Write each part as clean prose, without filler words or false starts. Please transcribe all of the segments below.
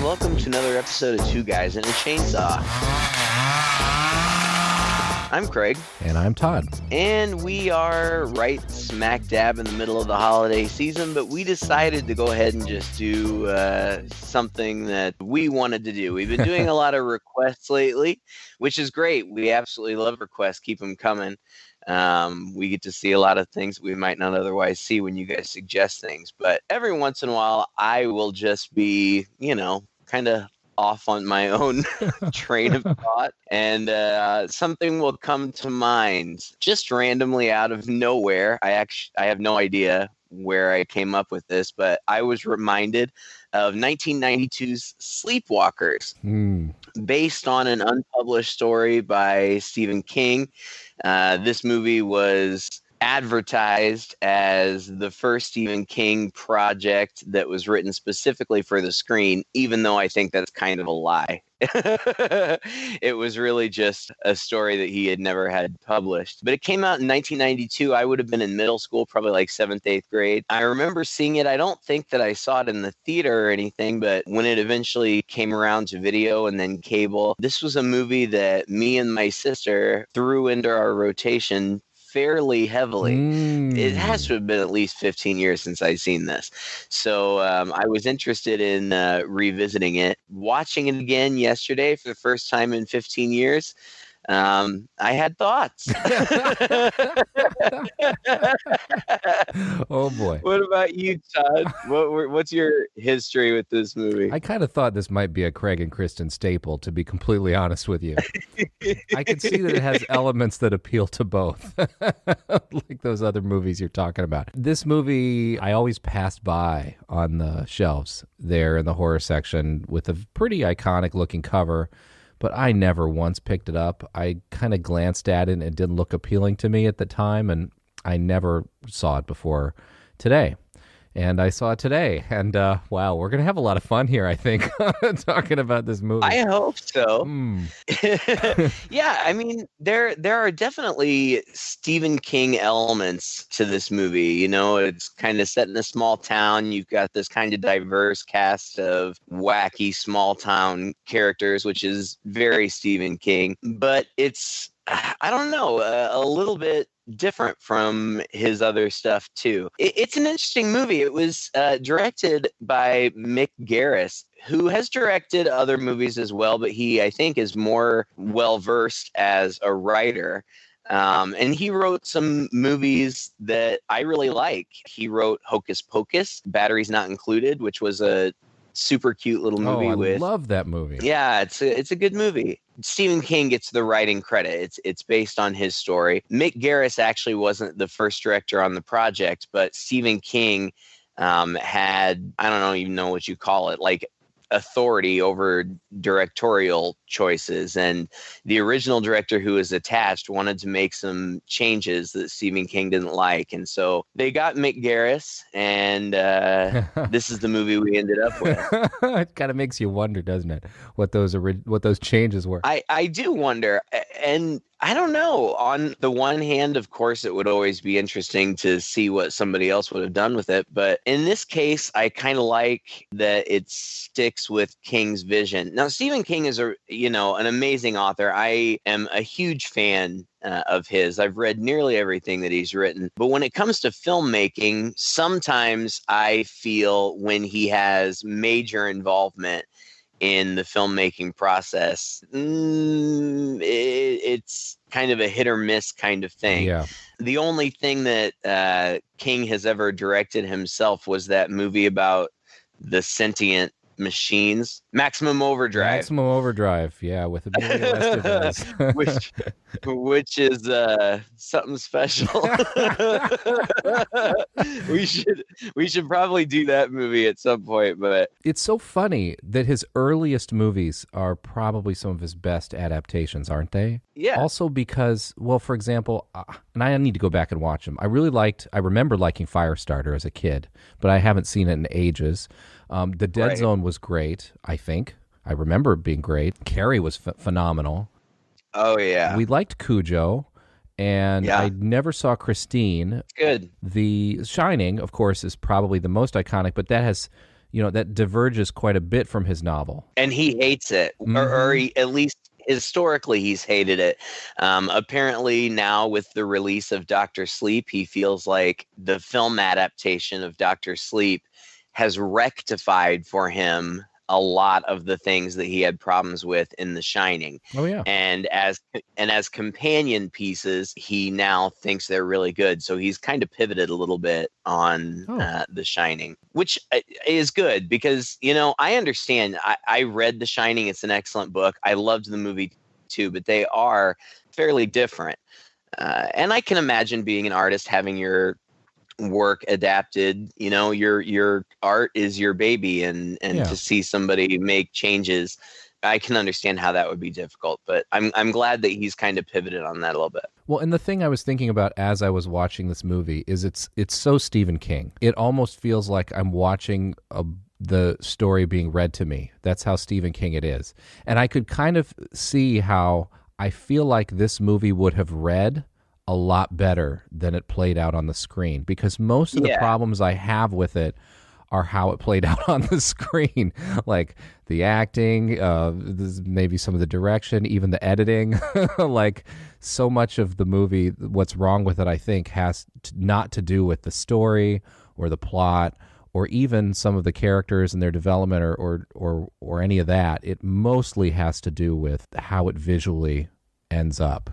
welcome to another episode of Two Guys and a Chainsaw. I'm Craig. And I'm Todd. And we are right smack dab in the middle of the holiday season, but we decided to go ahead and just do something that we wanted to do. We've been doing a lot of requests lately, which is great. We absolutely love requests. Keep them coming. We get to see a lot of things we might not otherwise see when you guys suggest things. But every once in a while, I will just be, kind of off on my own train of thought, and something will come to mind just randomly out of nowhere. I have no idea where I came up with this, but I was reminded of 1992's Sleepwalkers, based on an unpublished story by Stephen King. This movie was advertised as the first Stephen King project that was written specifically for the screen, even though I think that's kind of a lie. It was really just a story that he had never had published. But it came out in 1992. I would have been in middle school, probably like 7th, 8th grade. I remember seeing it. I don't think that I saw it in the theater or anything, but when it eventually came around to video and then cable, this was a movie that me and my sister threw into our rotation fairly heavily. It has to have been at least 15 years since I'd seen this. So I was interested in revisiting it. Watching it again yesterday for the first time in 15 years, I had thoughts. Oh, boy. What about you, Todd? What's your history with this movie? I kind of thought this might be a Craig and Kristen staple, to be completely honest with you. I can see that it has elements that appeal to both, like those other movies you're talking about. This movie, I always passed by on the shelves there in the horror section with a pretty iconic looking cover, but I never once picked it up. I kind of glanced at it and it didn't look appealing to me at the time, and I never saw it before today. And I saw it today, and wow, we're going to have a lot of fun here, I think, talking about this movie. I hope so. Yeah, I mean, there are definitely Stephen King elements to this movie. You know, it's kind of set in a small town. You've got this kind of diverse cast of wacky small town characters, which is very Stephen King. But it's, I don't know, a little bit different from his other stuff too. It's an interesting movie. It was directed by Mick Garris, who has directed other movies as well, but he, I think, is more well-versed as a writer. And he wrote some movies that I really like. He wrote Hocus Pocus, Batteries Not Included, which was a super cute little movie. I love that movie. Yeah, it's a good movie. Stephen King gets the writing credit. It's based on his story. Mick Garris actually wasn't the first director on the project, but Stephen King had, I don't even know what you call it, like authority over directorial choices, and the original director who was attached wanted to make some changes that Stephen King didn't like, and so they got Mick Garris, and this is the movie we ended up with. It kind of makes you wonder, doesn't it, what those changes were? I do wonder, and I don't know. On the one hand, of course, it would always be interesting to see what somebody else would have done with it. But in this case, I kind of like that it sticks with King's vision. Now, Stephen King is an amazing author. I am a huge fan of his. I've read nearly everything that he's written. But when it comes to filmmaking, sometimes I feel when he has major involvement in the filmmaking process, it's kind of a hit or miss kind of thing. Yeah. The only thing that King has ever directed himself was that movie about the sentient machines, Maximum Overdrive, yeah, with Amelia Estevez. which is something special. we should probably do that movie at some point. But it's so funny that his earliest movies are probably some of his best adaptations, aren't they? Yeah. Also because, well, for example, and I need to go back and watch them. I remember liking Firestarter as a kid, but I haven't seen it in ages. The Dead Zone was great, I think. I remember it being great. Carrie was phenomenal. Oh, yeah. We liked Cujo, and I never saw Christine. Good. The Shining, of course, is probably the most iconic, but that has that diverges quite a bit from his novel. And he hates it, or at least historically he's hated it. Apparently now with the release of Dr. Sleep, he feels like the film adaptation of Dr. Sleep has rectified for him a lot of the things that he had problems with in The Shining. Oh yeah. And as companion pieces, he now thinks they're really good. So he's kind of pivoted a little bit on The Shining, which is good because, I understand. I read The Shining. It's an excellent book. I loved the movie too, but they are fairly different. And I can imagine being an artist, having your work adapted. Your art is your baby, and to see somebody make changes, I can understand how that would be difficult, but I'm glad that he's kind of pivoted on that a little bit. Well, and the thing I was thinking about as I was watching this movie is it's so Stephen King. It almost feels like I'm watching the story being read to me. That's how Stephen King it is. And I could kind of see how I feel like this movie would have read a lot better than it played out on the screen, because most of the problems I have with it are how it played out on the screen, like the acting, maybe some of the direction, even the editing. Like so much of the movie, what's wrong with it, I think, has not to do with the story or the plot or even some of the characters and their development or any of that. It mostly has to do with how it visually ends up,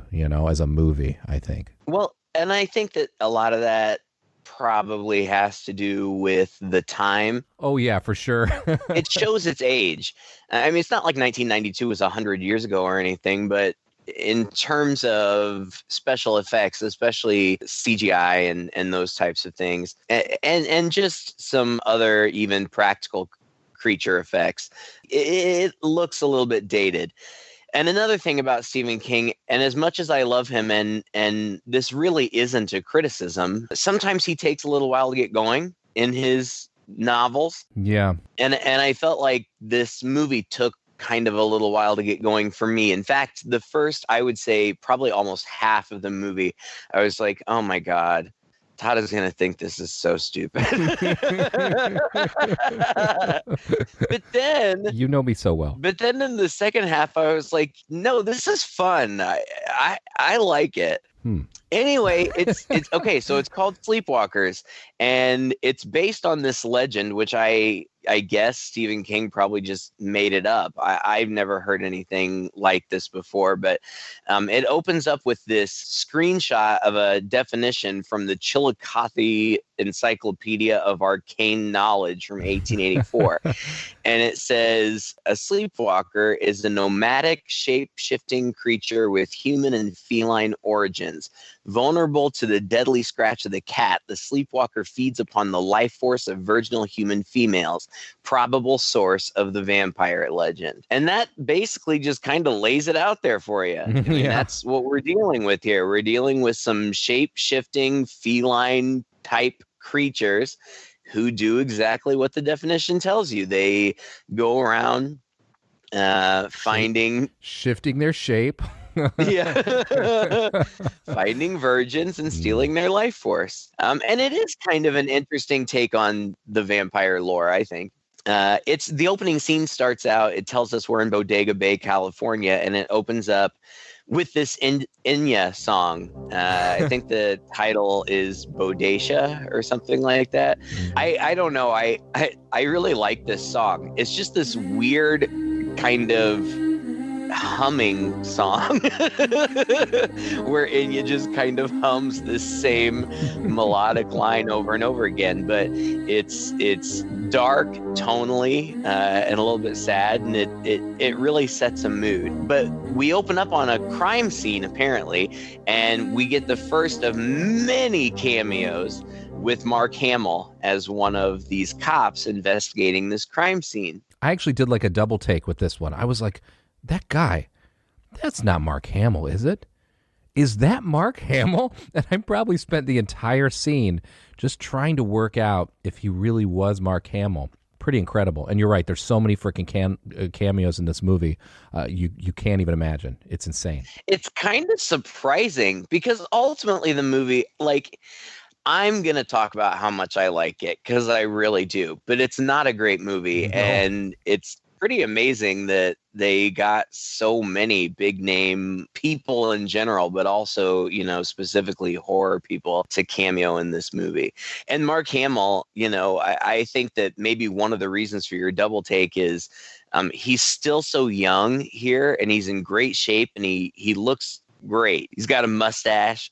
as a movie, I think. Well, and I think that a lot of that probably has to do with the time. Oh, yeah, for sure. It shows its age. I mean, it's not like 1992 was 100 years ago or anything, but in terms of special effects, especially CGI and those types of things, and just some other even practical creature effects, it looks a little bit dated. And another thing about Stephen King, and as much as I love him, and this really isn't a criticism, sometimes he takes a little while to get going in his novels. Yeah. And I felt like this movie took kind of a little while to get going for me. In fact, the first, I would say, probably almost half of the movie, I was like, oh my God, Todd is going to think this is so stupid. But then... You know me so well. But then in the second half, I was like, no, this is fun. I like it. Anyway, it's okay. So it's called Sleepwalkers, and it's based on this legend, which I guess Stephen King probably just made it up. I've never heard anything like this before, but it opens up with this screenshot of a definition from the Chillicothe Encyclopedia of Arcane Knowledge from 1884. And it says, a sleepwalker is a nomadic, shape-shifting creature with human and feline origins. Vulnerable to the deadly scratch of the cat, the sleepwalker feeds upon the life force of virginal human females, probable source of the vampire legend. And that basically just kind of lays it out there for you. I mean, that's what we're dealing with here. We're dealing with some shape-shifting feline type creatures who do exactly what the definition tells you. They go around shifting their shape. Finding virgins and stealing their life force. And it is kind of an interesting take on the vampire lore, I think. It's the opening scene starts out, it tells us we're in Bodega Bay, California, and it opens up with this Enya song. I think the title is Bodacia or something like that. I don't know. I really like this song. It's just this weird kind of humming song where Enya just kind of hums this same melodic line over and over again, but it's dark tonally and a little bit sad, and it really sets a mood. But we open up on a crime scene apparently, and we get the first of many cameos with Mark Hamill as one of these cops investigating this crime scene. I actually did like a double take with this one. I was like, that guy, that's not Mark Hamill, is it? Is that Mark Hamill? And I probably spent the entire scene just trying to work out if he really was Mark Hamill. Pretty incredible. And you're right, there's so many freaking cameos in this movie. You can't even imagine. It's insane. It's kind of surprising because ultimately the movie, like, I'm going to talk about how much I like it because I really do, but it's not a great movie. No. And it's pretty amazing that they got so many big name people in general, but also, specifically horror people to cameo in this movie. And Mark Hamill, I think that maybe one of the reasons for your double take is he's still so young here and he's in great shape and he looks great. He's got a mustache.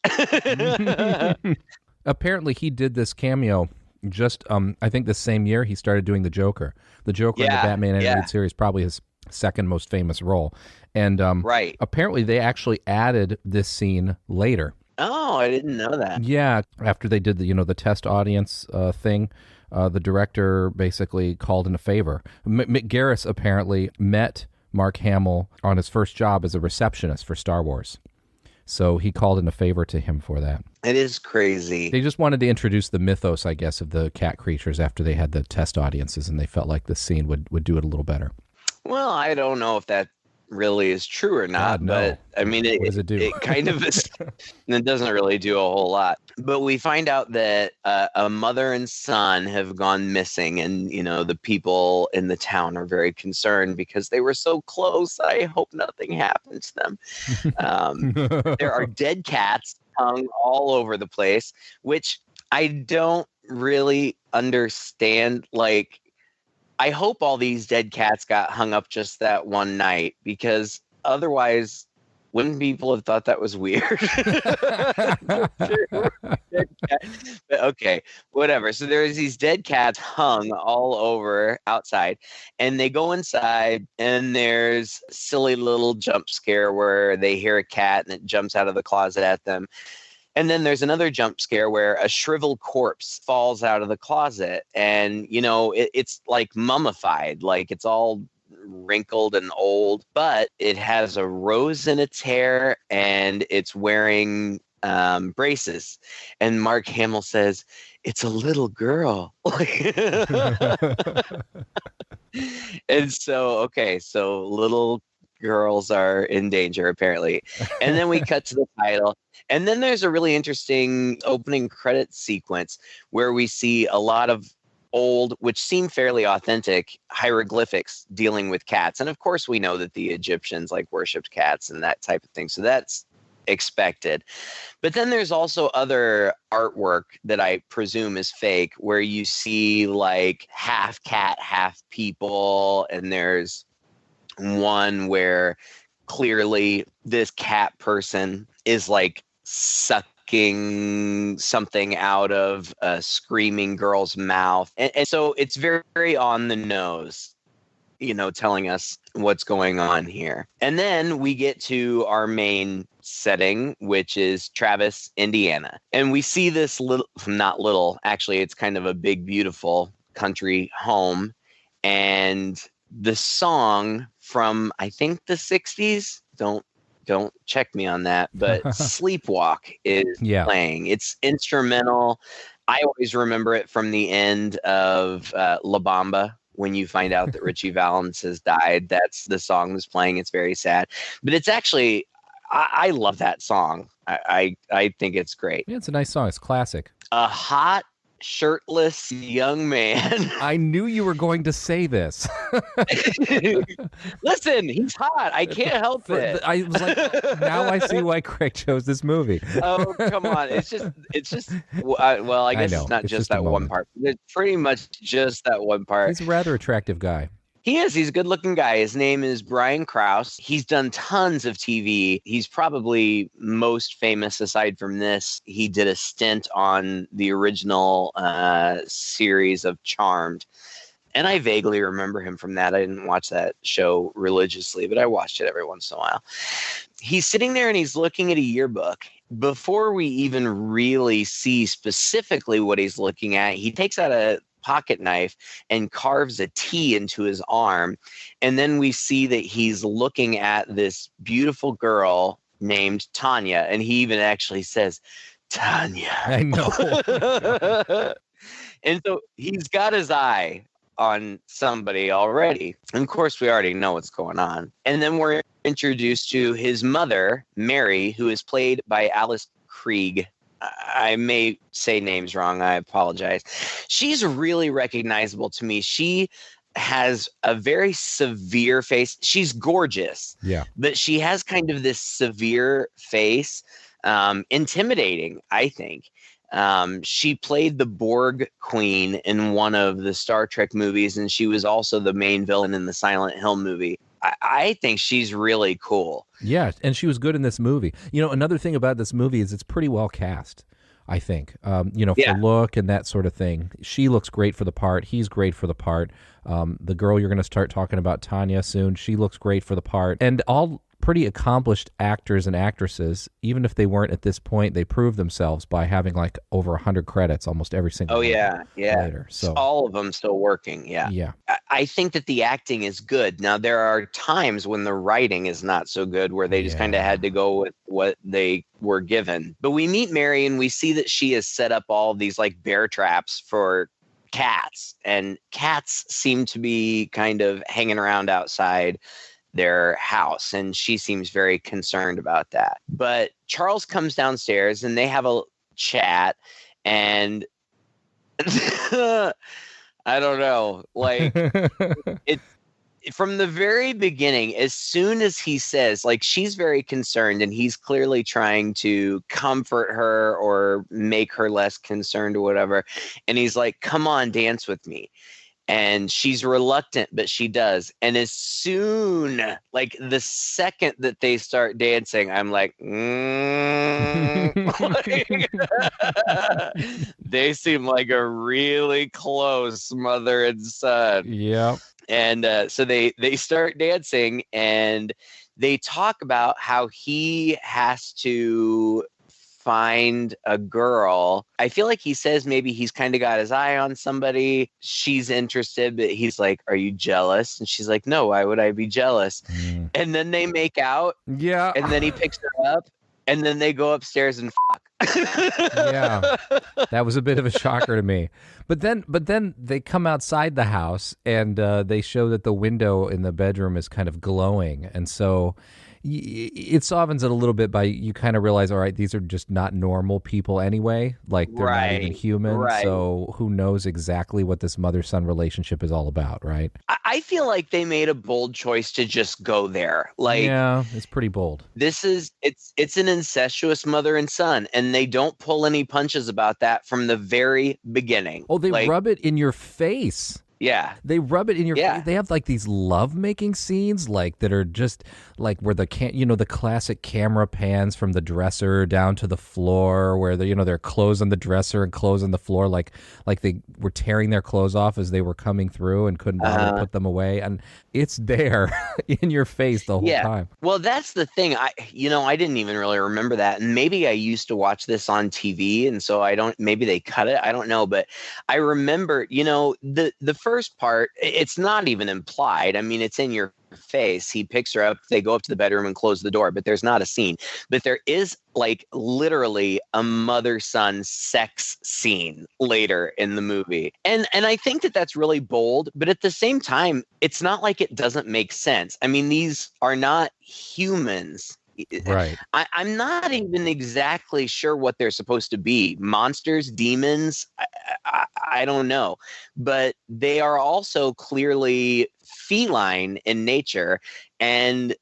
Apparently, he did this cameo just, I think, the same year he started doing the Joker. The Joker in the Batman animated series, probably his second most famous role. And right. Apparently, they actually added this scene later. Oh, I didn't know that. Yeah, after they did the test audience thing, the director basically called in a favor. Mick Garris apparently met Mark Hamill on his first job as a receptionist for Star Wars. So he called in a favor to him for that. It is crazy. They just wanted to introduce the mythos, I guess, of the cat creatures after they had the test audiences, and they felt like the scene would do it a little better. Well, I don't know if that really is true or not, God, no. but I mean, what does it do? It kind of is. It doesn't really do a whole lot. But we find out that a mother and son have gone missing, and the people in the town are very concerned because they were so close. I hope nothing happened to them. There are dead cats hung all over the place, which I don't really understand. Like, I hope all these dead cats got hung up just that one night, because otherwise, wouldn't people have thought that was weird? But okay, whatever. So there's these dead cats hung all over outside, and they go inside, and there's a silly little jump scare where they hear a cat and it jumps out of the closet at them. And then there's another jump scare where a shriveled corpse falls out of the closet, and it's like mummified, like it's all wrinkled and old, but it has a rose in its hair and it's wearing braces. And Mark Hamill says, "It's a little girl." And so little girls are in danger, apparently. And then we cut to the title. And then there's a really interesting opening credits sequence where we see a lot of old, which seem fairly authentic, hieroglyphics dealing with cats. And of course, we know that the Egyptians worshipped cats and that type of thing. So that's expected. But then there's also other artwork that I presume is fake, where you see half cat, half people. And there's one where clearly this cat person is sucking something out of a screaming girl's mouth. And so it's very, very on the nose, telling us what's going on here. And then we get to our main setting, which is Travis, Indiana. And we see this actually, it's kind of a big, beautiful country home. And the song from, I think, the 60s, don't check me on that, but Sleepwalk is playing. It's instrumental. I always remember it from the end of La Bamba, when you find out that Richie Valens has died. That's the song that's playing. It's very sad, but it's actually, I love that song. I think it's great. Yeah, it's a nice song. It's classic. A hot, shirtless young man. I knew you were going to say this. Listen, he's hot. I can't help it. I was like, now I see why Craig chose this movie. Oh, come on. It's just, well, I guess it's not just that one part. It's pretty much just that one part. He's a rather attractive guy. He is. He's a good-looking guy. His name is Brian Krause. He's done tons of TV. He's probably most famous, aside from this. He did a stint on the original series of Charmed. And I vaguely remember him from that. I didn't watch that show religiously, but I watched it every once in a while. He's sitting there and he's looking at a yearbook. Before we even really see specifically what he's looking at, he takes out a pocket knife and carves a T into his arm. And then we see that he's looking at this beautiful girl named Tanya. And he even actually says, "Tanya." I know. And so he's got his eye on somebody already. And of course, we already know what's going on. And then we're introduced to his mother, Mary, who is played by Alice Krieg. I may say names wrong. I apologize. She's really recognizable to me. She has a very severe face. She's gorgeous, Yeah. but she has kind of this severe face, intimidating, I think. She played the Borg Queen in one of the Star Trek movies, and she was also the main villain in the Silent Hill movie. I think she's really cool. Yeah, and she was good in this movie. You know, another thing about this movie is it's pretty well cast, I think. You know, for look and that sort of thing. She looks great for the part. He's great for the part. The girl you're going to start talking about, Tanya, soon, she looks great for the part. And all pretty accomplished actors and actresses. Even if they weren't at this point, they proved themselves by having like over 100 credits almost every single one later. So all of them still working. Yeah. I think that the acting is good. Now there are times when the writing is not so good, where they just kind of had to go with what they were given. But we meet Mary and we see that she has set up all these like bear traps for cats, and cats seem to be kind of hanging around outside their house, and she seems very concerned about that. But Charles comes downstairs and they have a chat, and I don't know, like it from the very beginning, as soon as he says, like, she's very concerned and he's clearly trying to comfort her or make her less concerned or whatever, and he's like, come on, dance with me. And she's reluctant, but she does. And as soon, like the second that they start dancing, I'm like, they seem like a really close mother and son. Yeah. And so they start dancing, and they talk about how he has to find a girl. I feel like he says maybe he's kind of got his eye on somebody. She's interested, but he's like, are you jealous? And she's like, no, why would I be jealous? And then they make out. Yeah. And then he picks her up, and then they go upstairs and fuck. Yeah. That was a bit of a shocker to me. But then they come outside the house, and they show that the window in the bedroom is kind of glowing. And so it softens it a little bit by, you kind of realize, all right, these are just not normal people anyway. Like, they're not even human. Right. So who knows exactly what this mother-son relationship is all about, right? I feel like they made a bold choice to just go there. Like, yeah, it's pretty bold. It's an incestuous mother and son, and they don't pull any punches about that from the very beginning. Oh, they rub it in your face. Yeah. They rub it in your face. They have like these love-making scenes like that are just like where the the classic camera pans from the dresser down to the floor, where their clothes on the dresser and clothes on the floor, like they were tearing their clothes off as they were coming through and couldn't bother to put them away, and it's there in your face the whole time. Well, that's the thing. I didn't even really remember that, and maybe I used to watch this on TV, and so maybe they cut it. I don't know, but I remember, the first part, it's not even implied. I mean, it's in your face. He picks her up, they go up to the bedroom and close the door, but there's not a scene. But there is like literally a mother-son sex scene later in the movie. And I think that that's really bold, but at the same time, it's not like it doesn't make sense. I mean, these are not humans. Right. I'm not even exactly sure what they're supposed to be. Monsters, demons, I don't know. But they are also clearly feline in nature. And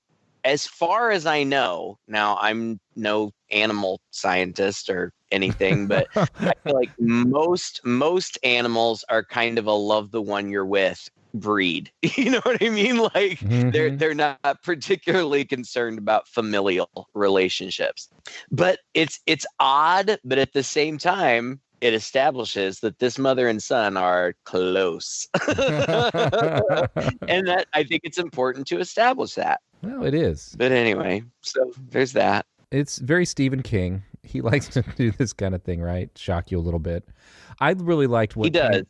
as far as I know, now I'm no animal scientist or anything, but I feel like most animals are kind of a love the one you're with breed. You know what I mean? Like they're not particularly concerned about familial relationships. But it's odd, but at the same time, it establishes that this mother and son are close. And that I think it's important to establish that. Well, it is. But anyway, so there's that. It's very Stephen King. He likes to do this kind of thing, right? Shock you a little bit. I really liked what he does.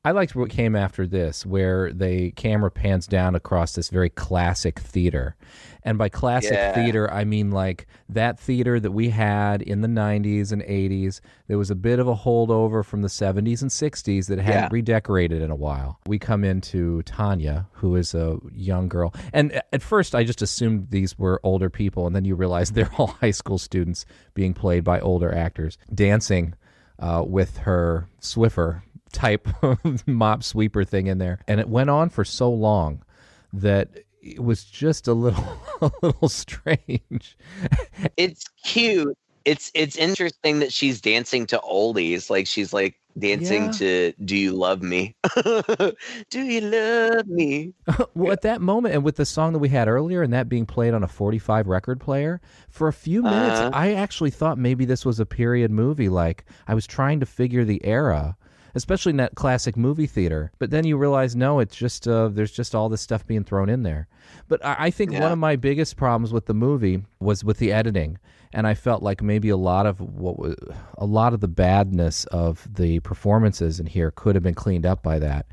I liked what came after this, where the camera pans down across this very classic theater. And by classic theater, I mean like that theater that we had in the 90s and 80s. There was a bit of a holdover from the 70s and 60s that hadn't redecorated in a while. We come into Tanya, who is a young girl. And at first, I just assumed these were older people. And then you realize they're all high school students being played by older actors, dancing with her Swiffer type mop sweeper thing in there. And it went on for so long that it was just a little strange. It's cute. It's interesting that she's dancing to oldies. Like she's like dancing to "Do You Love Me?" Do you love me? Well, at that moment, and with the song that we had earlier, and that being played on a 45 record player, for a few minutes, I actually thought maybe this was a period movie. Like I was trying to figure the era, especially in that classic movie theater. But then you realize, no, it's just there's just all this stuff being thrown in there. But I think one of my biggest problems with the movie was with the editing. And I felt like maybe a lot of the badness of the performances in here could have been cleaned up by that.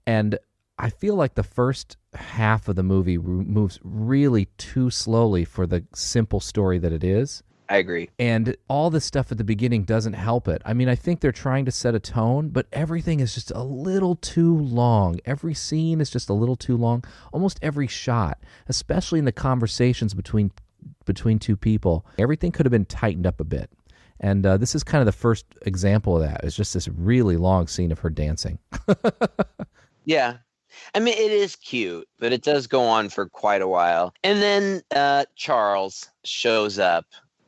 And I feel like the first half of the movie moves really too slowly for the simple story that it is. I agree. And all the stuff at the beginning doesn't help it. I mean, I think they're trying to set a tone, but everything is just a little too long. Every scene is just a little too long. Almost every shot, especially in the conversations between two people, everything could have been tightened up a bit. And this is kind of the first example of that. It's just this really long scene of her dancing. Yeah. I mean, it is cute, but it does go on for quite a while. And then Charles shows up.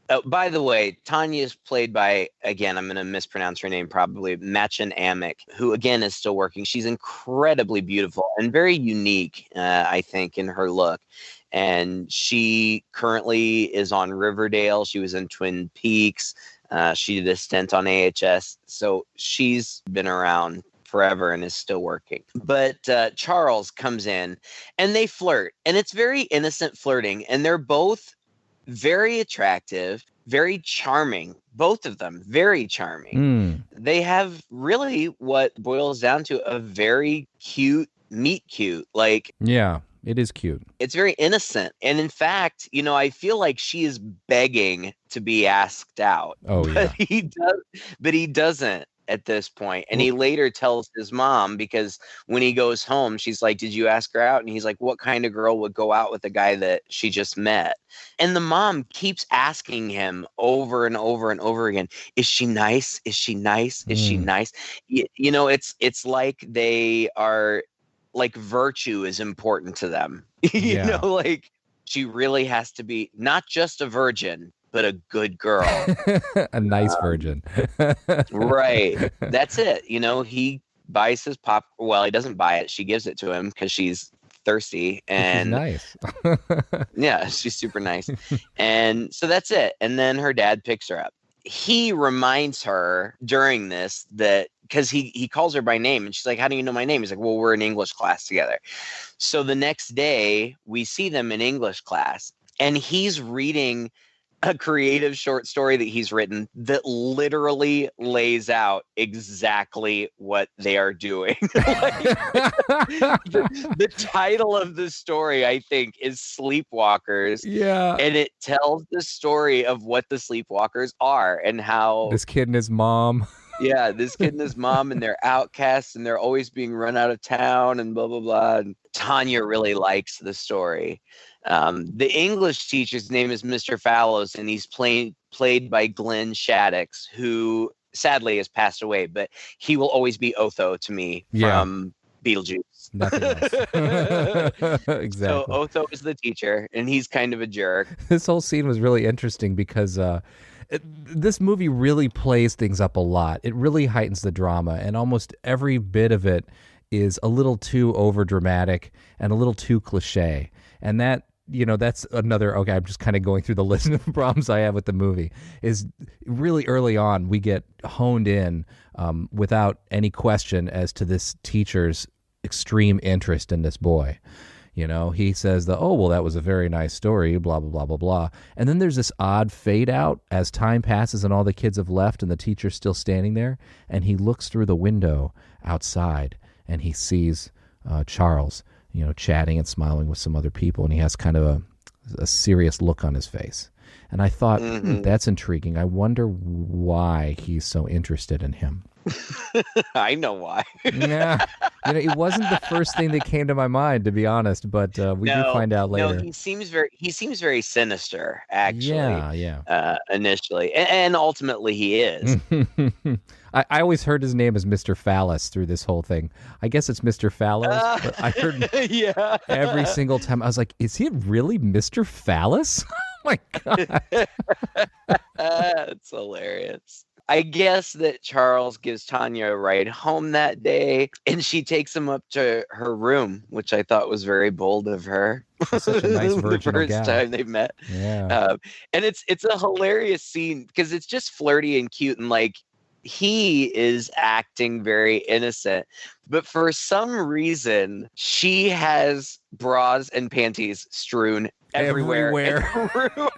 Oh, by the way, Tanya is played by, again, I'm going to mispronounce her name probably, Machen Amick, who, again, is still working. She's incredibly beautiful and very unique, I think, in her look. And she currently is on Riverdale. She was in Twin Peaks. She did a stint on AHS. So she's been around forever and is still working. But Charles comes in and they flirt. And it's very innocent flirting. And they're both very attractive, very charming. Both of them, very charming. They have really what boils down to a very cute, meet cute. Like, yeah, it is cute. It's very innocent. And in fact, you know, I feel like she is begging to be asked out. Oh, but he doesn't at this point. And he later tells his mom, because when he goes home, she's like, "Did you ask her out?" And he's like, "What kind of girl would go out with a guy that she just met?" And the mom keeps asking him over and over and over again, "Is she nice? Is she nice? Is she nice?" You know, it's like they are, like, virtue is important to them. You know, like she really has to be not just a virgin, but a good girl. A nice virgin. Right. That's it. You know, he buys his pop. Well, he doesn't buy it. She gives it to him because she's thirsty. And she's nice. Yeah, she's super nice. And so that's it. And then her dad picks her up. He reminds her during this that, because he calls her by name and she's like, "How do you know my name?" He's like, "Well, we're in English class together." So the next day we see them in English class and he's reading a creative short story that he's written that literally lays out exactly what they are doing. Like, the title of the story, I think, is Sleepwalkers. Yeah. And it tells the story of what the Sleepwalkers are and how this kid and his mom. Yeah, this kid and his mom, and they're outcasts and they're always being run out of town and blah, blah, blah. And Tanya really likes the story. The English teacher's name is Mr. Fallows, and he's played by Glenn Shaddix, who sadly has passed away, but he will always be Otho to me from Beetlejuice. Nothing else. Exactly. So Otho is the teacher, and he's kind of a jerk. This whole scene was really interesting because this movie really plays things up a lot. It really heightens the drama, and almost every bit of it is a little too overdramatic and a little too cliche. And that, you know, that's another, okay, I'm just kind of going through the list of problems I have with the movie, is really early on we get honed in without any question as to this teacher's extreme interest in this boy. You know, he says oh, well, that was a very nice story, blah, blah, blah, blah, blah. And then there's this odd fade out as time passes and all the kids have left and the teacher's still standing there. And he looks through the window outside and he sees Charles, chatting and smiling with some other people, and he has kind of a serious look on his face. And I thought, that's intriguing. I wonder why he's so interested in him. I know why. Yeah, it wasn't the first thing that came to my mind, to be honest. But we do find out later. No, he seems very sinister, actually. Yeah. Initially, and ultimately he is. I always heard his name as Mr. Phallus through this whole thing. I guess it's Mr. Fallows, but I heard every single time. I was like, is he really Mr. Phallus? Oh my God. That's hilarious. I guess that Charles gives Tanya a ride home that day, and she takes him up to her room, which I thought was very bold of her. Such a nice virginal the first time they met. Yeah. And it's a hilarious scene because it's just flirty and cute, and like he is acting very innocent, but for some reason she has bras and panties strewn everywhere. In the room.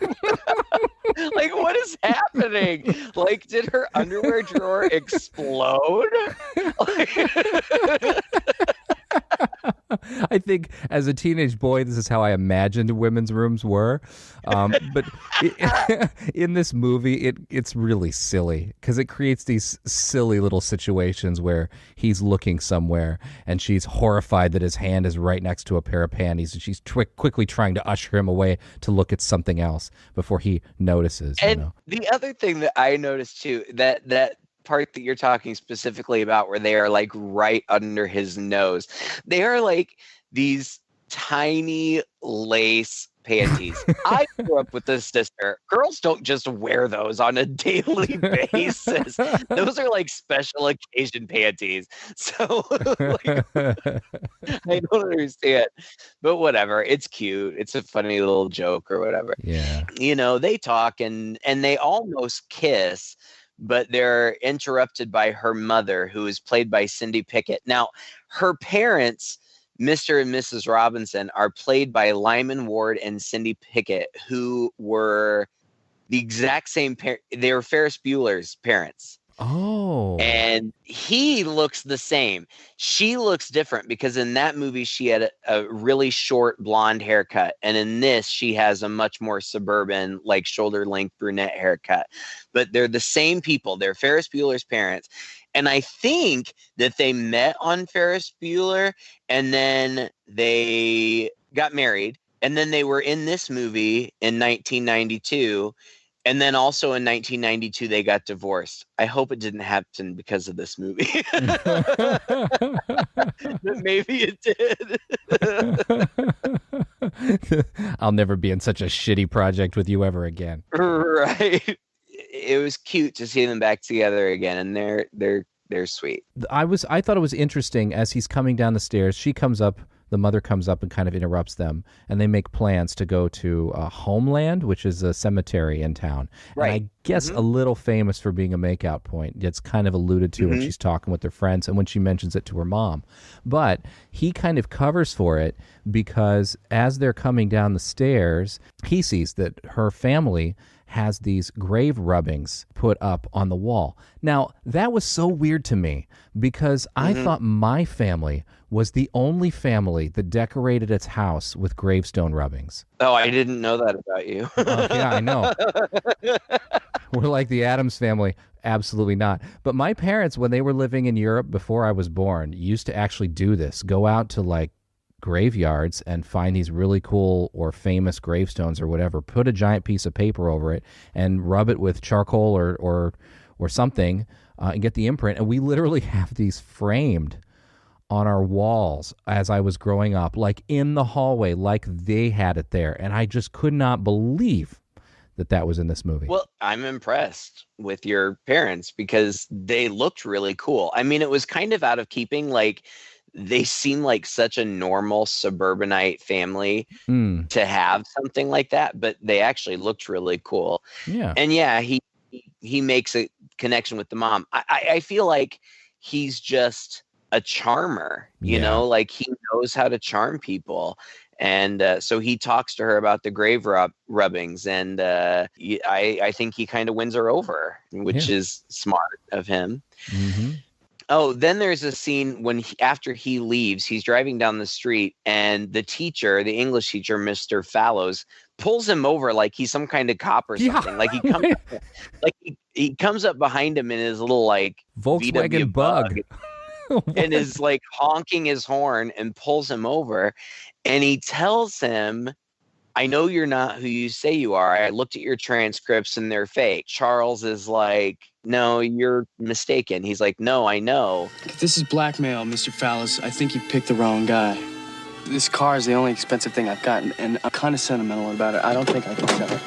Like, what is happening? Like, did her underwear drawer explode? I think as a teenage boy, this is how I imagined women's rooms were. But in this movie, it's really silly because it creates these silly little situations where he's looking somewhere and she's horrified that his hand is right next to a pair of panties, and she's quickly trying to usher him away to look at something else before he notices. And the other thing that I noticed too, that part that you're talking specifically about where they are like right under his nose, they are like these tiny lace panties. I grew up with a sister. Girls don't just wear those on a daily basis. Those are like special occasion panties. So like, I don't understand, but whatever. It's cute. It's a funny little joke or whatever. Yeah. They talk and they almost kiss, but they're interrupted by her mother, who is played by Cindy Pickett. Now, her parents, Mr. and Mrs. Robinson, are played by Lyman Ward and Cindy Pickett, who were the exact same they were Ferris Bueller's parents. Oh. And he looks the same. She looks different because in that movie she had a really short blonde haircut, and in this she has a much more suburban, like shoulder length brunette haircut. But they're the same people. They're Ferris Bueller's parents. And I think that they met on Ferris Bueller and then they got married, and then they were in this movie in 1992. And then also in 1992, they got divorced. I hope it didn't happen because of this movie. But maybe it did. I'll never be in such a shitty project with you ever again. Right. It was cute to see them back together again, and they're sweet. I thought it was interesting as he's coming down the stairs. The mother comes up and kind of interrupts them, and they make plans to go to Homeland, which is a cemetery in town. Right. And I guess a little famous for being a makeout point. It's kind of alluded to when she's talking with her friends and when she mentions it to her mom. But he kind of covers for it because as they're coming down the stairs, he sees that her family has these grave rubbings put up on the wall. Now, that was so weird to me because I thought my family was the only family that decorated its house with gravestone rubbings. Oh, I didn't know that about you. Yeah, I know. We're like the Addams family. Absolutely not. But my parents, when they were living in Europe before I was born, used to actually do this. Go out to like graveyards and find these really cool or famous gravestones or whatever, put a giant piece of paper over it and rub it with charcoal or something and get the imprint. And we literally have these framed on our walls as I was growing up, like in the hallway, like they had it there. And I just could not believe that was in this movie. Well, I'm impressed with your parents because they looked really cool. I mean, it was kind of out of keeping, like they seem like such a normal suburbanite family to have something like that, but they actually looked really cool. Yeah. And yeah, he makes a connection with the mom. I feel like he's just a charmer, you know, like he knows how to charm people. And so he talks to her about the grave rubbings, and I think he kind of wins her over, which is smart of him. Oh, then there's a scene when after he leaves, he's driving down the street, and the teacher, the English teacher, Mr. Fallows, pulls him over like he's some kind of cop or something. Like he comes, like he comes up behind him in his little like Volkswagen VW Bug. and is like honking his horn and pulls him over, and he tells him, I know you're not who you say you are. I looked at your transcripts and they're fake. Charles is like, no, you're mistaken. He's like, no, I know. If this is blackmail, Mr. Fallows, I think you picked the wrong guy. This car is the only expensive thing I've gotten, and I'm kind of sentimental about it. I don't think I can sell it.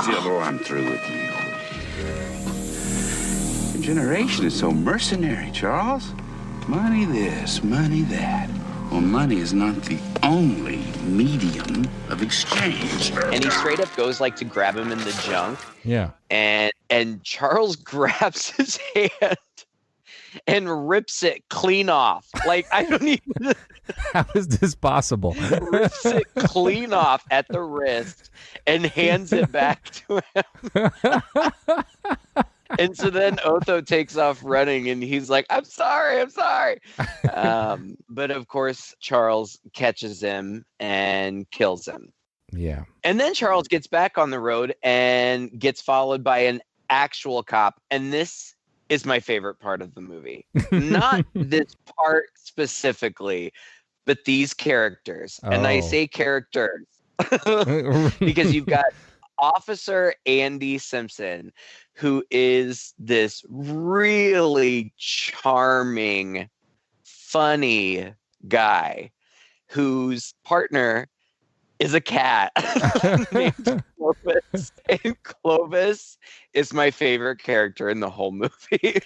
Still, I'm through with you. Your generation is so mercenary, Charles. Money this, money that. Well, money is not the only medium of exchange. And he straight up goes like to grab him in the junk. Yeah. And Charles grabs his hand and rips it clean off. Like, I don't even... How is this possible? Rips it clean off at the wrist and hands it back to him. And so then Otho takes off running, and he's like, I'm sorry. But of course, Charles catches him and kills him. Yeah. And then Charles gets back on the road and gets followed by an actual cop. And this is my favorite part of the movie. Not this part specifically, but these characters. And I say characters because you've got Officer Andy Simpson, who is this really charming, funny guy whose partner is a cat named Clovis. And Clovis is my favorite character in the whole movie.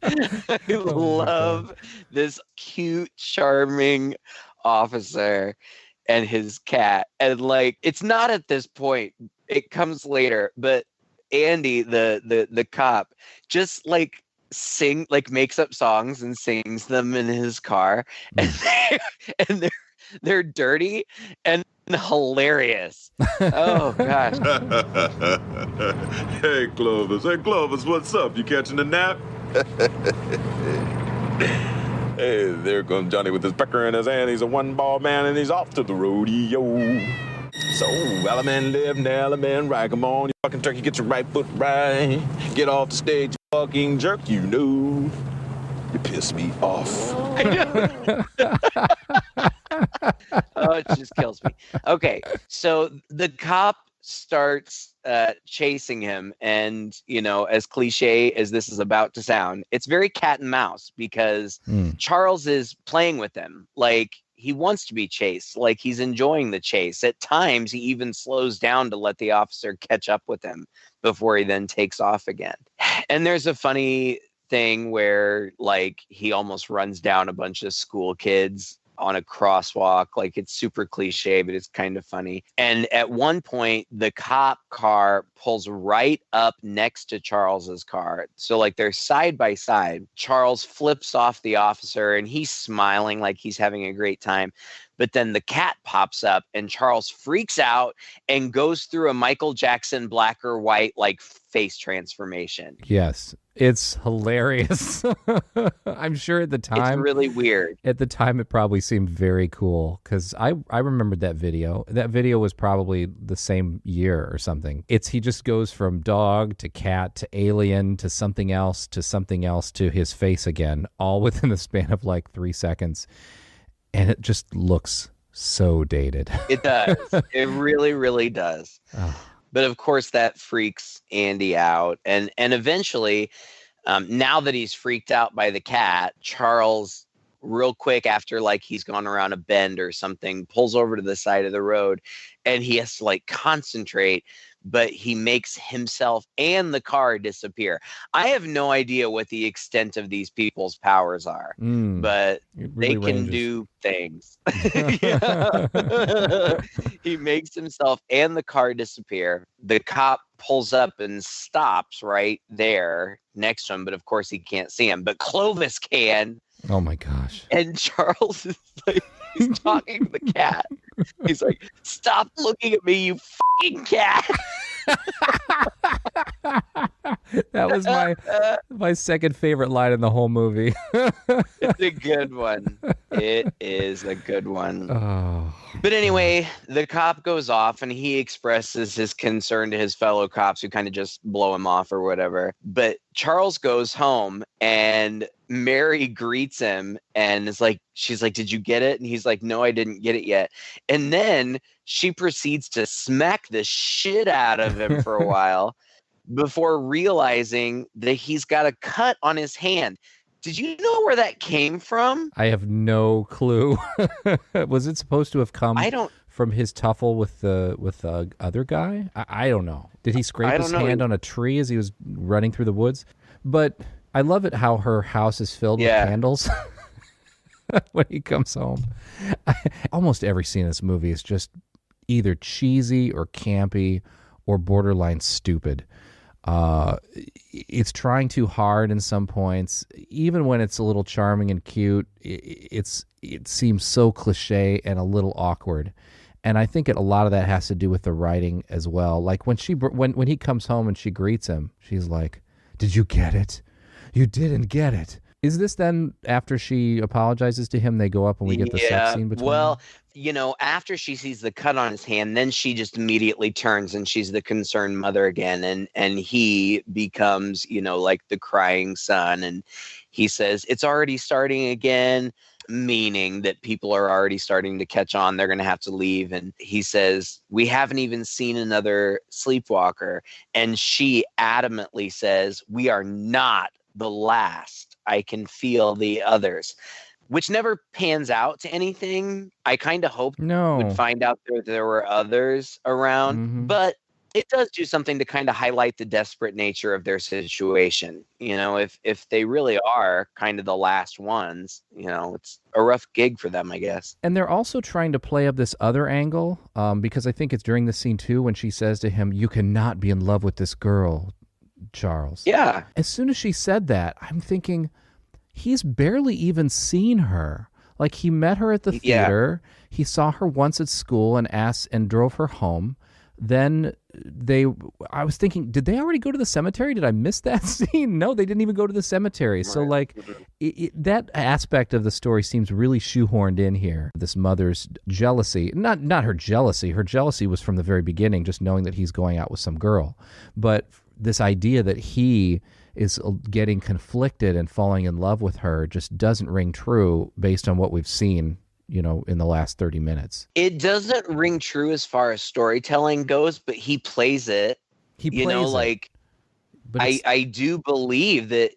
I love this cute, charming officer and his cat. And like, it's not at this point, it comes later, but Andy, the cop, just like makes up songs and sings them in his car, and they're dirty and hilarious. Oh gosh. Hey Clovis, what's up? You catching a nap? Hey, there comes Johnny with his pecker in his hand. He's a one-ball man and he's off to the rodeo. So, Element live and Element right. Come on, you fucking turkey, get your right foot right. Get off the stage, you fucking jerk, you know. You piss me off. Oh, it just kills me. Okay, so the cop starts chasing him, and as cliche as this is about to sound, it's very cat and mouse because Charles is playing with him. Like, he wants to be chased, like he's enjoying the chase. At times he even slows down to let the officer catch up with him before he then takes off again. And there's a funny thing where like he almost runs down a bunch of school kids on a crosswalk. Like, it's super cliche, but it's kind of funny. And at one point, the cop car pulls right up next to Charles's car. So like they're side by side. Charles flips off the officer and he's smiling like he's having a great time. But then the cat pops up and Charles freaks out and goes through a Michael Jackson black or white like face transformation. Yes. It's hilarious. I'm sure at the time. It's really weird. At the time, it probably seemed very cool because I remembered that video. That video was probably the same year or something. He just goes from dog to cat to alien to something else to his face again, all within the span of like 3 seconds. And it just looks so dated. It does. It really, really does. Oh. But of course, that freaks Andy out. And eventually, now that he's freaked out by the cat, Charles, real quick after like he's gone around a bend or something, pulls over to the side of the road and he has to like concentrate, but he makes himself and the car disappear. I have no idea what the extent of these people's powers are, but really they can do things. He makes himself and the car disappear. The cop pulls up and stops right there next to him, but of course he can't see him, but Clovis can. Oh my gosh. And Charles is like, he's talking to the cat. He's like, stop looking at me, you fucking cat. That was my second favorite line in the whole movie. It's a good one. It is a good one. Oh. But anyway, the cop goes off and he expresses his concern to his fellow cops who kind of just blow him off or whatever. But Charles goes home and Mary greets him and is like, she's like, did you get it? And he's like, no, I didn't get it yet. And then she proceeds to smack the shit out of him for a while before realizing that he's got a cut on his hand. Did you know where that came from? I have no clue. Was it supposed to have come from his tuffle with the other guy? I don't know. Did he scrape his hand on a tree as he was running through the woods? But I love it how her house is filled with candles when he comes home. Almost every scene in this movie is just either cheesy or campy or borderline stupid. It's trying too hard in some points. Even when it's a little charming and cute, it seems so cliche and a little awkward. And I think a lot of that has to do with the writing as well. Like when he comes home and she greets him, she's like, "Did you get it? You didn't get it." Is this then after she apologizes to him, they go up and we get the sex scene between them? You know, after she sees the cut on his hand, then she just immediately turns and she's the concerned mother again. And he becomes, you know, like the crying son. And he says, it's already starting again, meaning that people are already starting to catch on. They're going to have to leave. And he says, we haven't even seen another sleepwalker. And she adamantly says, we are not the last. I can feel the others, which never pans out to anything. I kind of hoped would find out there were others around, but it does do something to kind of highlight the desperate nature of their situation. You know, if they really are kind of the last ones, you know, it's a rough gig for them, I guess. And they're also trying to play up this other angle, because I think it's during the scene too when she says to him, "You cannot be in love with this girl, Charles." Yeah. As soon as she said that, I'm thinking, he's barely even seen her. Like, he met her at the theater. He saw her once at school and drove her home. Then I was thinking, did they already go to the cemetery? Did I miss that scene? No, they didn't even go to the cemetery. So like that aspect of the story seems really shoehorned in here. This mother's jealousy, not her jealousy. Her jealousy was from the very beginning, just knowing that he's going out with some girl. But this idea that he is getting conflicted and falling in love with her just doesn't ring true based on what we've seen, you know, in the last 30 minutes. It doesn't ring true as far as storytelling goes, but he plays it. But I do believe that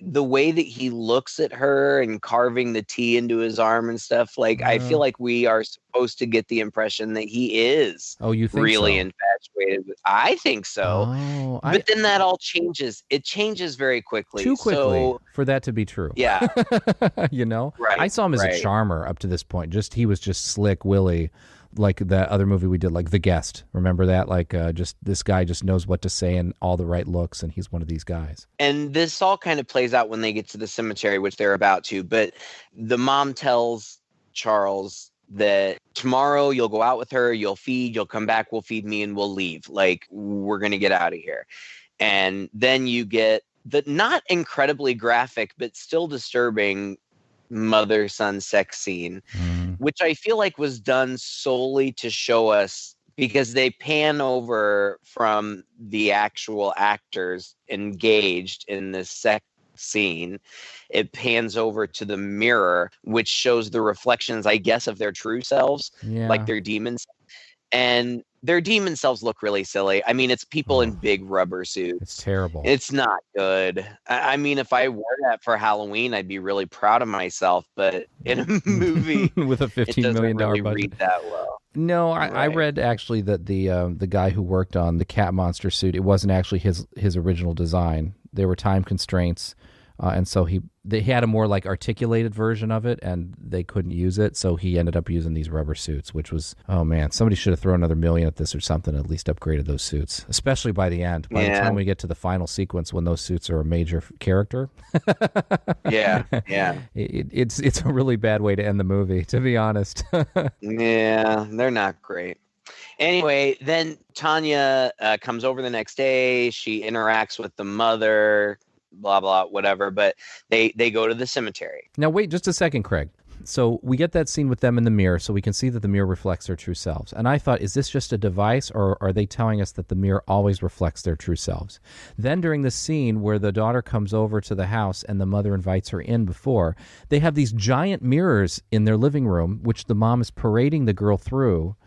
the way that he looks at her and carving the T into his arm and stuff, like, I feel like we are supposed to get the impression that he is you think really so? Infatuated with. I think so. But then that all changes. It changes very quickly. Too quickly for that to be true. Yeah. You know? Right, I saw him as a charmer up to this point. He was just Slick Willie. Like that other movie we did, like The Guest. Remember that? Like, just this guy just knows what to say and all the right looks, and he's one of these guys. And this all kind of plays out when they get to the cemetery, which they're about to. But the mom tells Charles that tomorrow you'll go out with her, you'll come back, we'll feed me, and we'll leave. Like, we're going to get out of here. And then you get the not incredibly graphic, but still disturbing mother-son sex scene, which I feel like was done solely to show us, because they pan over from the actual actors engaged in this sex scene. It pans over to the mirror, which shows the reflections, I guess, of their true selves, like their demons. And their demon selves look really silly. I mean, it's people in big rubber suits. It's terrible. It's not good. I mean, if I wore that for Halloween, I'd be really proud of myself. But in a movie with a $15 million really budget, read that well. No, I read actually that the guy who worked on the cat monster suit, it wasn't actually his original design. There were time constraints, and so they had a more like articulated version of it, and they couldn't use it, so he ended up using these rubber suits, which was, oh man, somebody should have thrown another $1 million at this or something, at least upgraded those suits, especially by the end. By the time we get to the final sequence when those suits are a major character. It's a really bad way to end the movie, to be honest. Yeah, they're not great. Anyway, then Tanya comes over the next day. She interacts with the mother, blah, blah, whatever. But they go to the cemetery. Now, wait just a second, Craig. So we get that scene with them in the mirror, so we can see that the mirror reflects their true selves. And I thought, is this just a device, or are they telling us that the mirror always reflects their true selves? Then during the scene where the daughter comes over to the house and the mother invites her in before, they have these giant mirrors in their living room, which the mom is parading the girl through.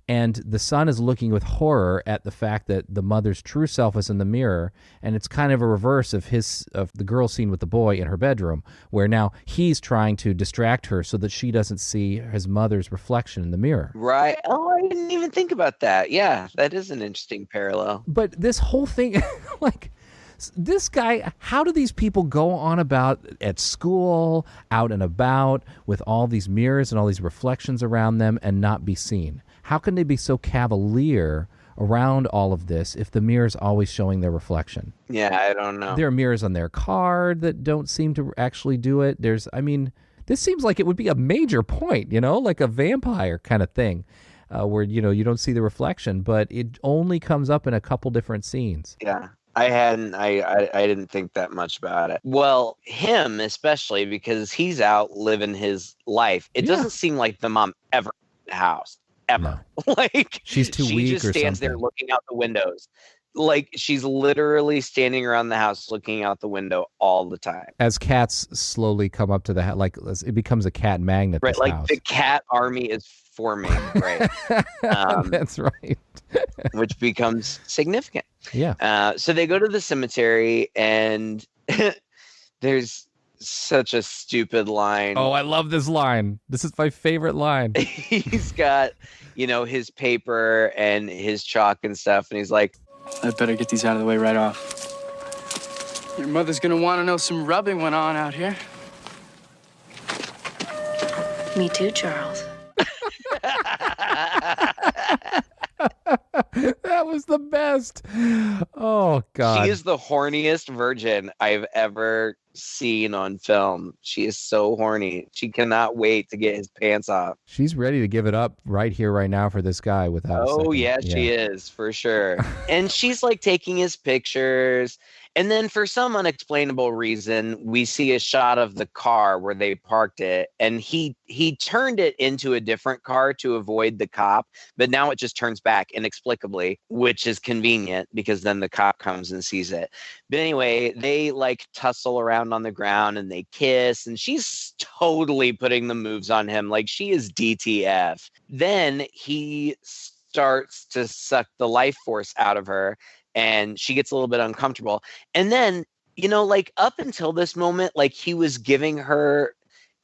And the son is looking with horror at the fact that the mother's true self is in the mirror, and it's kind of a reverse of the girl scene with the boy in her bedroom, where now he's trying to distract her so that she doesn't see his mother's reflection in the mirror. Right. Oh, I didn't even think about that. Yeah, that is an interesting parallel. But this whole thing, like, this guy, how do these people go on about at school, out and about, with all these mirrors and all these reflections around them and not be seen? How can they be so cavalier around all of this if the mirror's always showing their reflection? Yeah, I don't know. There are mirrors on their car that don't seem to actually do it. This seems like it would be a major point, like a vampire kind of thing, where, you don't see the reflection, but it only comes up in a couple different scenes. Yeah. I didn't think that much about it. Well, him especially, because he's out living his life. It doesn't seem like the mom ever in the house. Ever. No. Like, she's too weak, she just or stands something. there looking out the windows. Like, she's literally standing around the house looking out the window all the time. As cats slowly come up to the house, like it becomes a cat magnet. Right, like house. the cat army is forming, right? That's right. Which becomes significant. Yeah. So they go to the cemetery, and there's such a stupid line. Oh, I love this line. This is my favorite line. He's got, his paper and his chalk and stuff, and he's like, I better get these out of the way right off. Your mother's gonna want to know some rubbing went on out here. Me too, Charles. That was the best. Oh, God. She is the horniest virgin I've ever seen on film. She is so horny. She cannot wait to get his pants off. She's ready to give it up right here, right now for this guy without a second. Yeah, she is, for sure. And she's like taking his pictures. And then for some unexplainable reason, we see a shot of the car where they parked it. And he turned it into a different car to avoid the cop. But now it just turns back inexplicably, which is convenient because then the cop comes and sees it. But anyway, they like tussle around on the ground and they kiss. And she's totally putting the moves on him. Like, she is DTF. Then he starts to suck the life force out of her. And she gets a little bit uncomfortable. And then, like up until this moment, like he was giving her,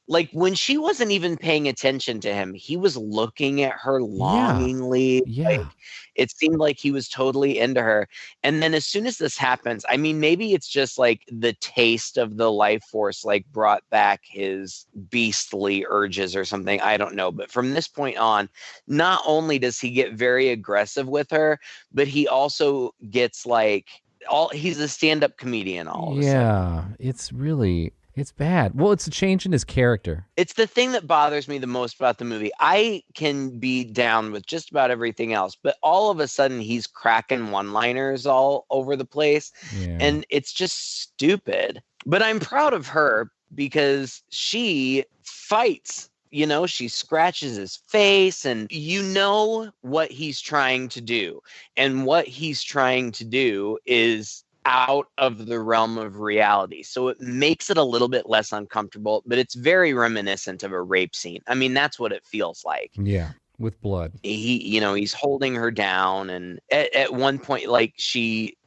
like when she wasn't even paying attention to him, he was looking at her longingly. Yeah. Like, it seemed like he was totally into her. And then as soon as this happens, I mean, maybe it's just like the taste of the life force, like brought back his beastly urges or something. I don't know. But from this point on, not only does he get very aggressive with her, but he also gets like he's a stand-up comedian all of a sudden. It's bad. Well, it's a change in his character. It's the thing that bothers me the most about the movie. I can be down with just about everything else, but all of a sudden he's cracking one-liners all over the place, and it's just stupid. But I'm proud of her because she fights. She scratches his face, and what he's trying to do. And what he's trying to do is out of the realm of reality. So it makes it a little bit less uncomfortable, but it's very reminiscent of a rape scene. I mean, that's what it feels like. Yeah, with blood. He's holding her down, and at one point, like she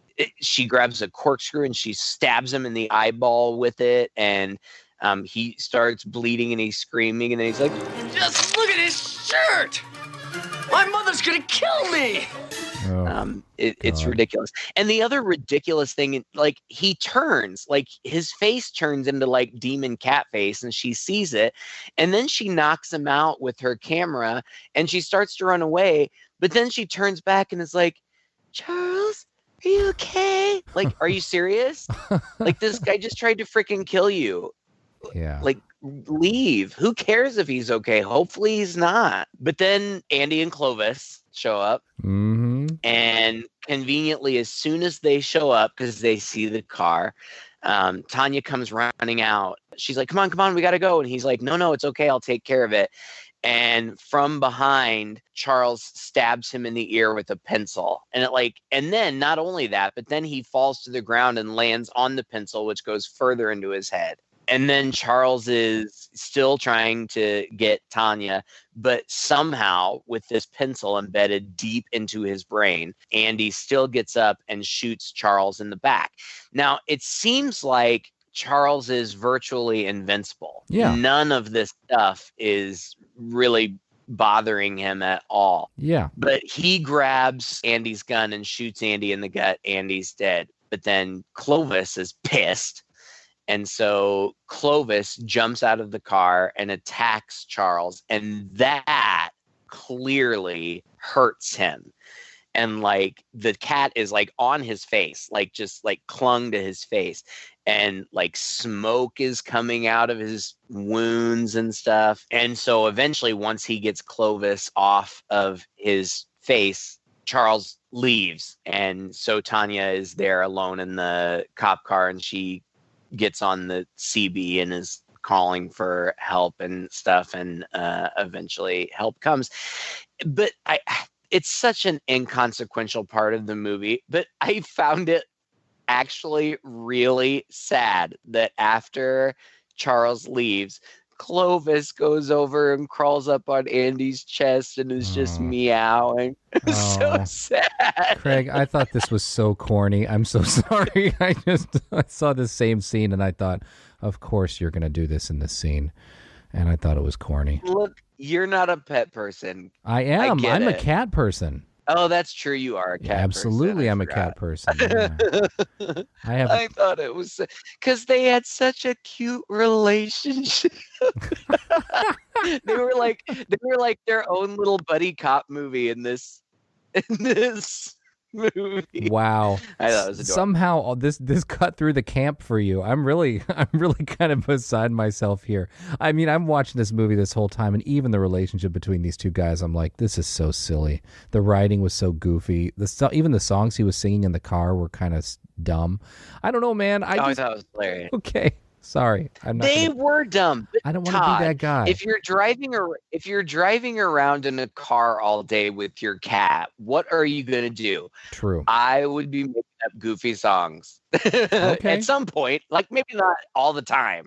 grabs a corkscrew and she stabs him in the eyeball with it, and he starts bleeding and he's screaming, and then he's like, Just look at his shirt! My mother's gonna kill me! It's ridiculous. And the other ridiculous thing, like he turns, like his face turns into like demon cat face, and she sees it, and then she knocks him out with her camera, and she starts to run away, but then she turns back and is like, Charles, are you okay? Like, are you serious? Like, this guy just tried to freaking kill you. Yeah. Like, leave. Who cares if he's okay? Hopefully he's not. But then Andy and Clovis show up. Mm-hmm. And conveniently, as soon as they show up, because they see the car, Tanya comes running out. She's like, come on, we got to go. And he's like, no, it's okay. I'll take care of it. And from behind, Charles stabs him in the ear with a pencil. And then not only that, but then he falls to the ground and lands on the pencil, which goes further into his head. And then Charles is still trying to get Tanya, but somehow with this pencil embedded deep into his brain, Andy still gets up and shoots Charles in the back. Now, it seems like Charles is virtually invincible. Yeah. None of this stuff is really bothering him at all. Yeah. But he grabs Andy's gun and shoots Andy in the gut. Andy's dead. But then Clovis is pissed. And so Clovis jumps out of the car and attacks Charles. And that clearly hurts him. And like the cat is like on his face, like just like clung to his face. And like smoke is coming out of his wounds and stuff. And so eventually, once he gets Clovis off of his face, Charles leaves. And so Tanya is there alone in the cop car, and she gets on the CB and is calling for help and stuff. And eventually help comes. But it's such an inconsequential part of the movie, but I found it actually really sad that after Charles leaves, Clovis goes over and crawls up on Andy's chest and is just meowing. It's so sad. Craig, I thought this was so corny. I'm so sorry. I saw the same scene and I thought, of course you're going to do this in this scene. And I thought it was corny. Look, you're not a pet person. I am. I'm a it. cat person. Oh, that's true. You are a cat Absolutely, person. I'm a cat person. Yeah. I thought it was because they had such a cute relationship. they were like their own little buddy cop movie in this movie. Wow. I thought it was adorable. Somehow this cut through the camp for you. I'm really kind of beside myself here. I mean, I'm watching this movie this whole time, and even the relationship between these two guys, I'm like, this is so silly. The writing was so goofy. Even the songs he was singing in the car were kind of dumb. I don't know, man. I thought it was hilarious. Okay. Sorry, I'm not. They were dumb. I don't want to be that guy. If you're driving around in a car all day with your cat, what are you gonna do? True. I would be making up goofy songs at some point, like maybe not all the time,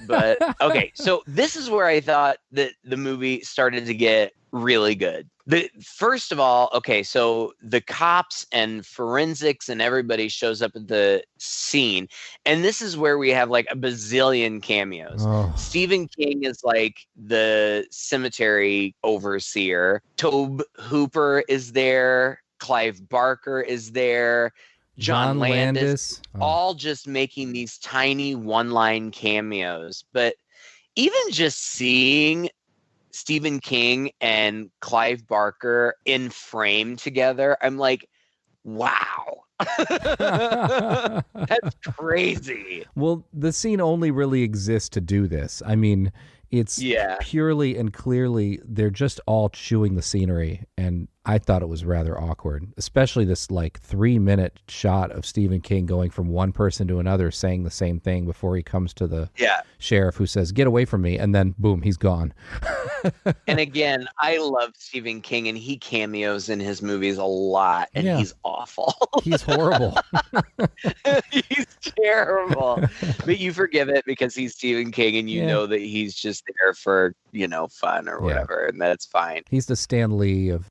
but okay. So this is where I thought that the movie started to get really good. First of all, okay, so the cops and forensics and everybody shows up at the scene, and this is where we have like a bazillion cameos. Oh. Stephen King is like the cemetery overseer. Tobe Hooper is there. Clive Barker is there. John Landis. All just making these tiny one-line cameos. But even just seeing Stephen King and Clive Barker in frame together, I'm like, wow. That's crazy. Well, the scene only really exists to do this. I mean, it's purely and clearly they're just all chewing the scenery, and I thought it was rather awkward, especially this like 3-minute shot of Stephen King going from one person to another saying the same thing before he comes to the sheriff who says, "Get away from me," and then boom, he's gone. And again, I love Stephen King, and he cameos in his movies a lot, and he's awful. He's horrible. He's terrible. But you forgive it because he's Stephen King, and you know that he's just there for, fun or whatever, and that's fine. He's the Stan Lee of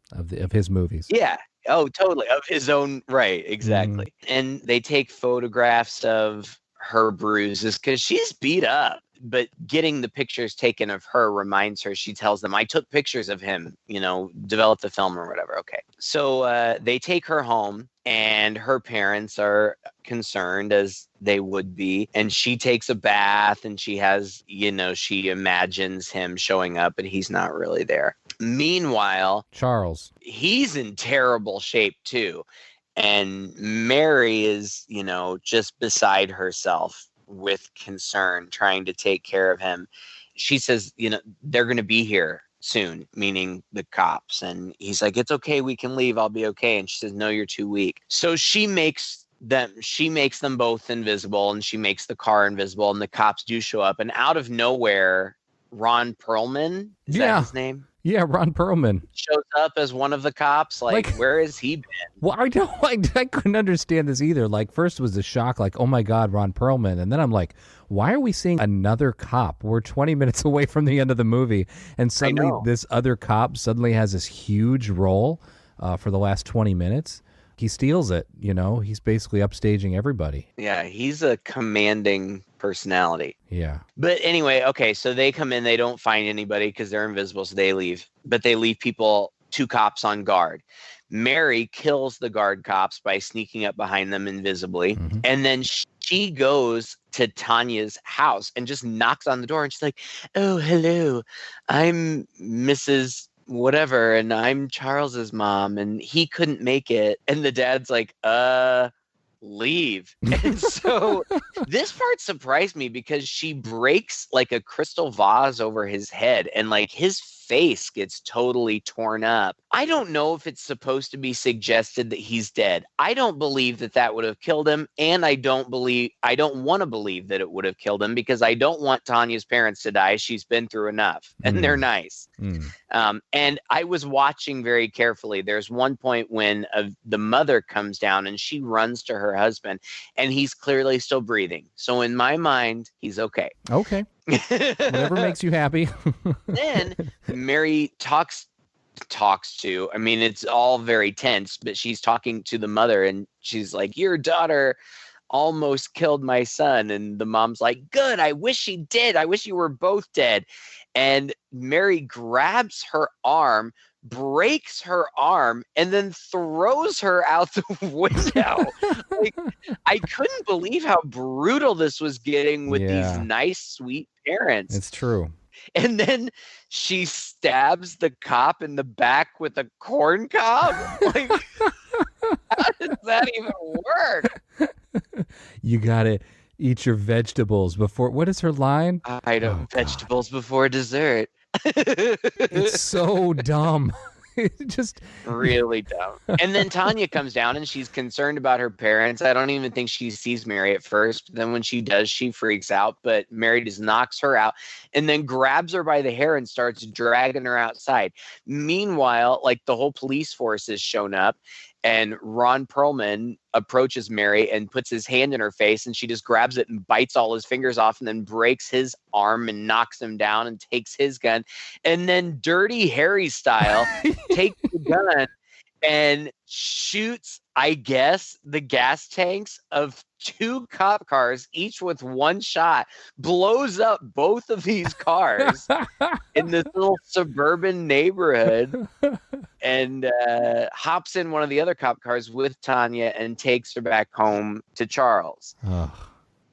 his movies. Yeah. Oh, totally. Of his own right. Exactly. And they take photographs of her bruises because she's beat up. But getting the pictures taken of her reminds her, she tells them, I took pictures of him, develop the film or whatever. Okay. So they take her home, and her parents are concerned, as they would be. And she takes a bath, and she has, she imagines him showing up, but he's not really there. Meanwhile, Charles, he's in terrible shape too. And Mary is, just beside herself. with concern, trying to take care of him. She says, they're going to be here soon, meaning the cops. And he's like, it's okay, we can leave, I'll be okay. And she says, no, you're too weak. So she makes them both invisible, and she makes the car invisible, and the cops do show up. And out of nowhere, Ron Perlman, is that his name? Yeah, Ron Perlman shows up as one of the cops. Like, where has he been? Well, I couldn't understand this either. Like, first was the shock, like, oh my God, Ron Perlman. And then I'm like, why are we seeing another cop? We're 20 minutes away from the end of the movie. And suddenly this other cop suddenly has this huge role for the last 20 minutes. He steals it, He's basically upstaging everybody. Yeah, he's a commanding personality. Yeah. But anyway, okay, so they come in, they don't find anybody because they're invisible, so they leave. But they leave two cops on guard. Mary kills the guard cops by sneaking up behind them invisibly. Mm-hmm. And then she goes to Tanya's house and just knocks on the door, and she's like, oh, hello, I'm Mrs. whatever, and I'm Charles's mom, and he couldn't make it. And the dad's like, leave. And so this part surprised me because she breaks like a crystal vase over his head, and like his face gets totally torn up. I don't know if it's supposed to be suggested that he's dead. I don't believe that would have killed him, and I don't want to believe that it would have killed him because I don't want Tanya's parents to die. She's been through enough, and they're nice. And I was watching very carefully. There's one point when the mother comes down and she runs to her husband, and he's clearly still breathing. So in my mind, he's okay. Okay. Whatever makes you happy. Then Mary talks to, I mean, it's all very tense, but she's talking to the mother, and she's like, your daughter almost killed my son. And the mom's like, good, I wish she did. I wish you were both dead. And Mary grabs her arm, breaks her arm, and then throws her out the window. Like, I couldn't believe how brutal this was getting with these nice, sweet parents. It's true. And then she stabs the cop in the back with a corn cob. Like, how does that even work? You gotta eat your vegetables before. What is her line? I don't vegetables before dessert. It's so dumb. It's just really dumb. And then Tanya comes down and she's concerned about her parents. I don't even think she sees Mary at first. Then when she does, she freaks out. But Mary just knocks her out and then grabs her by the hair and starts dragging her outside. Meanwhile, like, the whole police force has shown up, and Ron Perlman approaches Mary and puts his hand in her face, and she just grabs it and bites all his fingers off and then breaks his arm and knocks him down and takes his gun. And then Dirty Harry style takes the gun and shoots, I guess, the gas tanks of 2 cop cars, each with one shot, blows up both of these cars in this little suburban neighborhood, and hops in one of the other cop cars with Tanya and takes her back home to Charles.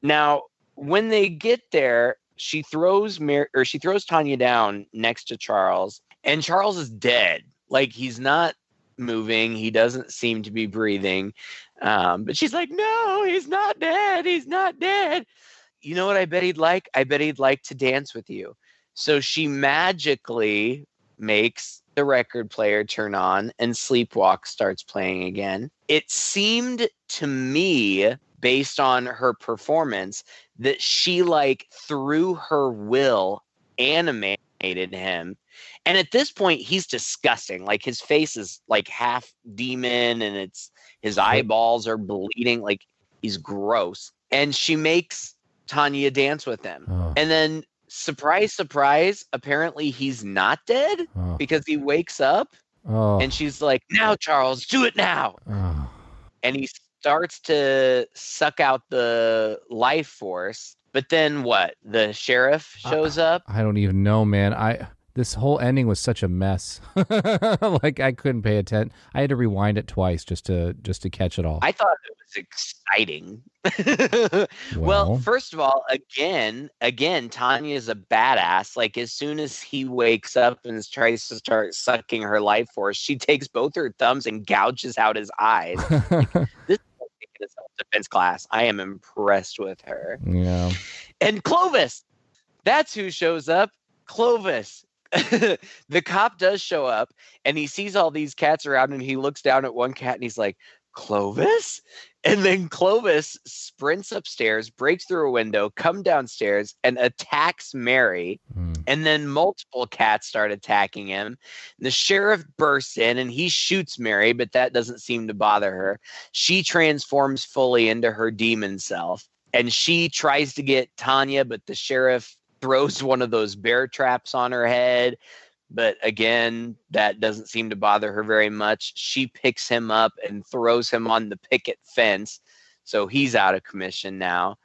Now, when they get there, she throws Tanya down next to Charles, and Charles is dead. Like, he's not moving, he doesn't seem to be breathing, but she's like, no, he's not dead, he's not dead. You know what I bet he'd like? I bet he'd like to dance with you. So she magically makes the record player turn on, and Sleepwalk starts playing again. It seemed to me, based on her performance, that she, like, through her will, animated him. And at this point, he's disgusting. Like, his face is like half demon, and his eyeballs are bleeding. Like, he's gross. And she makes Tanya dance with him. And then, surprise, surprise, apparently he's not dead because he wakes up. And she's like, now, Charles, do it now. And he starts to suck out the life force. But then what? The sheriff shows up? I don't even know, man. This whole ending was such a mess. Like, I couldn't pay attention. I had to rewind it twice just to catch it all. I thought it was exciting. Well, first of all, again, Tanya's a badass. Like, as soon as he wakes up and tries to start sucking her life force, she takes both her thumbs and gouges out his eyes. Like, this is taking itself to defense class. I am impressed with her. Yeah. And Clovis, that's who shows up. Clovis. The cop does show up, and he sees all these cats around, and he looks down at one cat, and he's like, Clovis? And then Clovis sprints upstairs, breaks through a window, comes downstairs, and attacks Mary. And then multiple cats start attacking him. The sheriff bursts in, and he shoots Mary, but that doesn't seem to bother her. She transforms fully into her demon self, and she tries to get Tanya, but the sheriff throws one of those bear traps on her head. But again, that doesn't seem to bother her very much. She picks him up and throws him on the picket fence. So he's out of commission now.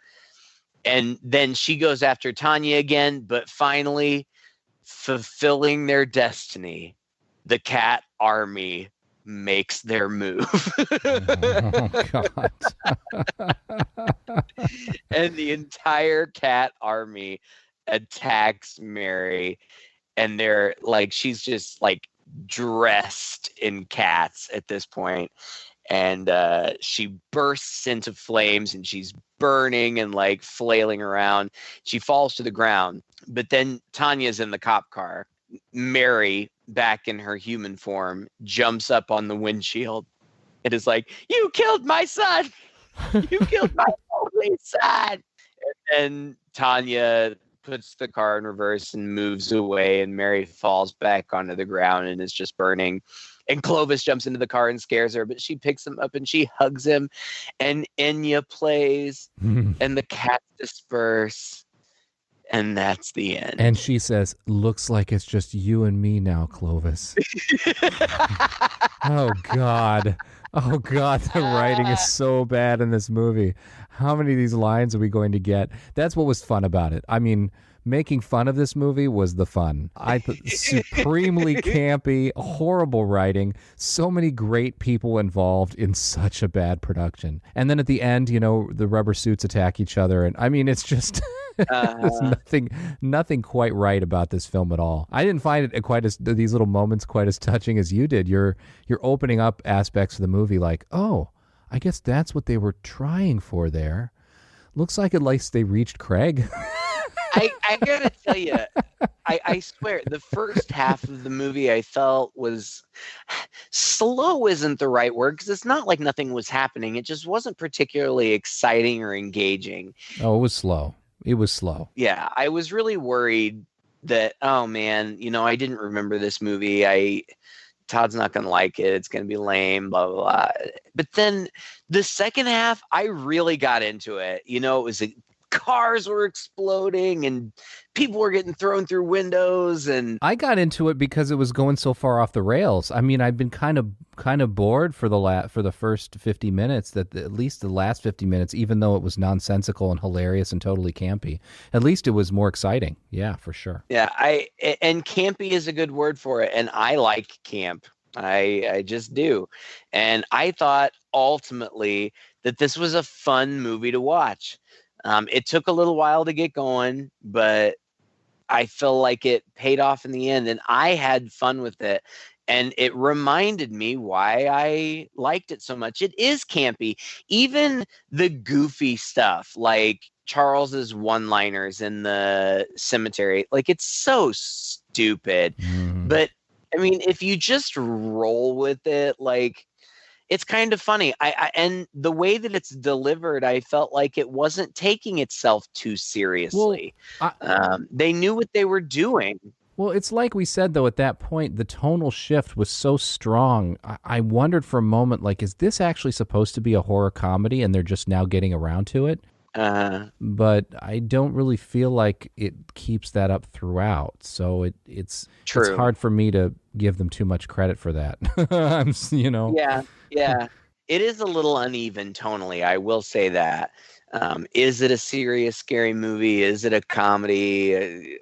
And then she goes after Tanya again, but finally, fulfilling their destiny, the cat army makes their move. Oh, God. And the entire cat army attacks Mary. And they're like, she's just like dressed in cats at this point. And she bursts into flames and she's burning and like flailing around. She falls to the ground. But then Tanya's in the cop car. Mary, back in her human form, jumps up on the windshield. It is like, you killed my son. You killed my only son. And Tanya puts the car in reverse and moves away, and Mary falls back onto the ground and is just burning. And Clovis jumps into the car and scares her, but she picks him up and she hugs him, and Enya plays, and the cats disperse, and that's the end. And she says, looks like it's just you and me now, Clovis. Oh, God. Oh, God, the writing is so bad in this movie. How many of these lines are we going to get? That's what was fun about it. I mean, making fun of this movie was the fun. Supremely campy, horrible writing, so many great people involved in such a bad production. And then at the end, the rubber suits attack each other. And I mean, it's just... There's nothing quite right about this film at all. I didn't find it these little moments quite as touching as you did. You're opening up aspects of the movie like, oh, I guess that's what they were trying for there. Looks like at least they reached Craig. I gotta tell you, I swear, the first half of the movie I felt was slow. Isn't the right word, because it's not like nothing was happening. It just wasn't particularly exciting or engaging. Oh, it was slow. It was slow. Yeah, I was really worried that, oh man, I didn't remember this movie. Todd's not going to like it. It's going to be lame, blah, blah, blah. But then the second half, I really got into it. It was cars were exploding and people were getting thrown through windows, and I got into it because it was going so far off the rails. I mean, I've been kind of bored for the first 50 minutes, that at least the last 50 minutes, even though it was nonsensical and hilarious and totally campy, at least it was more exciting. Yeah, for sure. Yeah, and campy is a good word for it, and I like camp. I just do. And I thought ultimately that this was a fun movie to watch. It took a little while to get going, but I feel like it paid off in the end, and I had fun with it. And it reminded me why I liked it so much. It is campy. Even the goofy stuff, like Charles's one-liners in the cemetery, like, it's so stupid. But I mean, if you just roll with it, like, it's kind of funny. And the way that it's delivered, I felt like it wasn't taking itself too seriously. Well, they knew what they were doing. Well, it's like we said, though, at that point, the tonal shift was so strong. I wondered for a moment, like, is this actually supposed to be a horror comedy and they're just now getting around to it? But I don't really feel like it keeps that up throughout. So it's hard for me to give them too much credit for that. Yeah. It is a little uneven tonally, I will say that. Is it a serious, scary movie? Is it a comedy?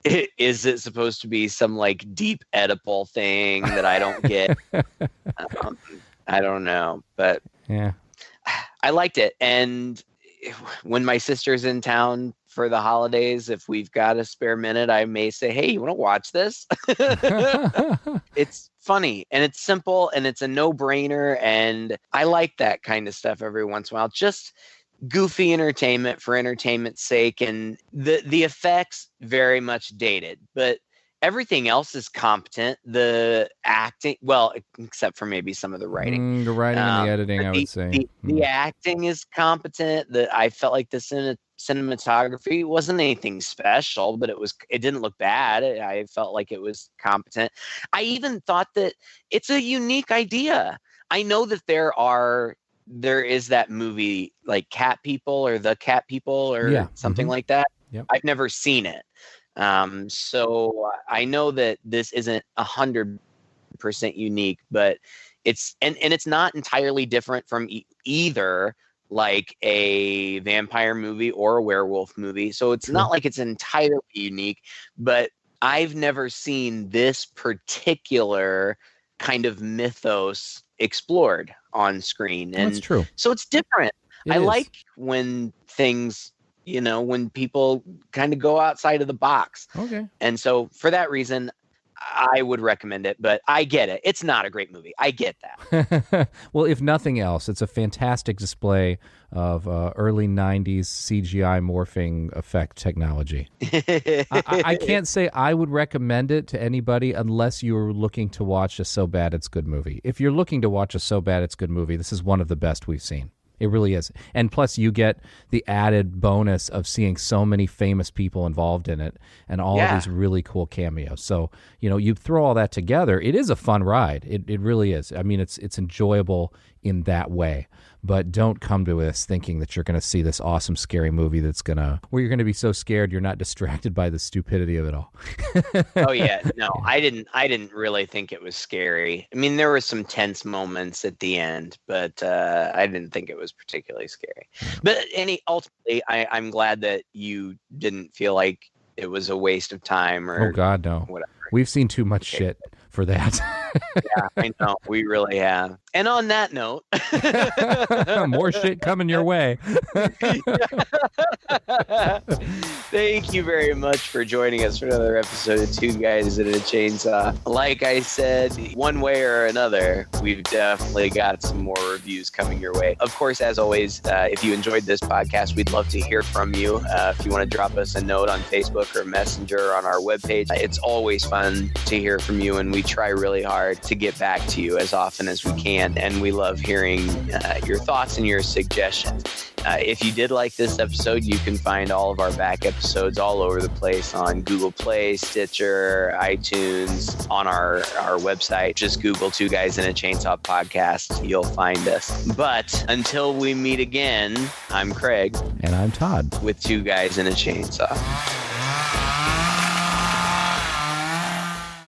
Is it supposed to be some like deep Oedipal thing that I don't get? I don't know, but yeah, I liked it. And when my sister's in town for the holidays, if we've got a spare minute, I may say, hey, you want to watch this? It's funny and it's simple and it's a no-brainer. And I like that kind of stuff every once in a while. Just goofy entertainment for entertainment's sake. And the effects very much dated, but everything else is competent. The acting, well, except for maybe some of the writing. The writing and the editing, I would say. The acting is competent. I felt like the cinematography wasn't anything special, but it didn't look bad. I felt like it was competent. I even thought that it's a unique idea. I know that there is that movie like Cat People or The Cat People or something like that. Yep. I've never seen it. So I know that this isn't 100% unique, but it's not entirely different from either like a vampire movie or a werewolf movie. So it's not like it's entirely unique, but I've never seen this particular kind of mythos explored on screen. And that's true. So it's different. I is. like when things, when people kind of go outside of the box. Okay. And so for that reason, I would recommend it, but I get it. It's not a great movie. I get that. Well, if nothing else, it's a fantastic display of early 90s CGI morphing effect technology. I can't say I would recommend it to anybody unless you're looking to watch a So Bad It's Good movie. If you're looking to watch a So Bad It's Good movie, this is one of the best we've seen. It really is. And plus you get the added bonus of seeing so many famous people involved in it and all of these really cool cameos. So, you throw all that together, it is a fun ride. It really is. I mean, it's enjoyable in that way. But don't come to this thinking that you're going to see this awesome, scary movie where you're going to be so scared you're not distracted by the stupidity of it all. Oh yeah, no, I didn't really think it was scary. I mean, there were some tense moments at the end, but I didn't think it was particularly scary. But ultimately, I'm glad that you didn't feel like it was a waste of time or. Oh God, no. Whatever. We've seen too much shit for that. Yeah, I know. We really have. And on that note, more shit coming your way. Thank you very much for joining us for another episode of Two Guys and a Chainsaw. Like I said, one way or another, we've definitely got some more reviews coming your way. Of course, as always, if you enjoyed this podcast, we'd love to hear from you. If you want to drop us a note on Facebook or Messenger or on our webpage, it's always fun to hear from you, and we try really hard to get back to you as often as we can. And we love hearing your thoughts and your suggestions. If you did like this episode, you can find all of our back episodes all over the place on Google Play, Stitcher, iTunes, on our website. Just Google Two Guys and a Chainsaw podcast. You'll find us. But until we meet again, I'm Craig. And I'm Todd. With Two Guys and a Chainsaw.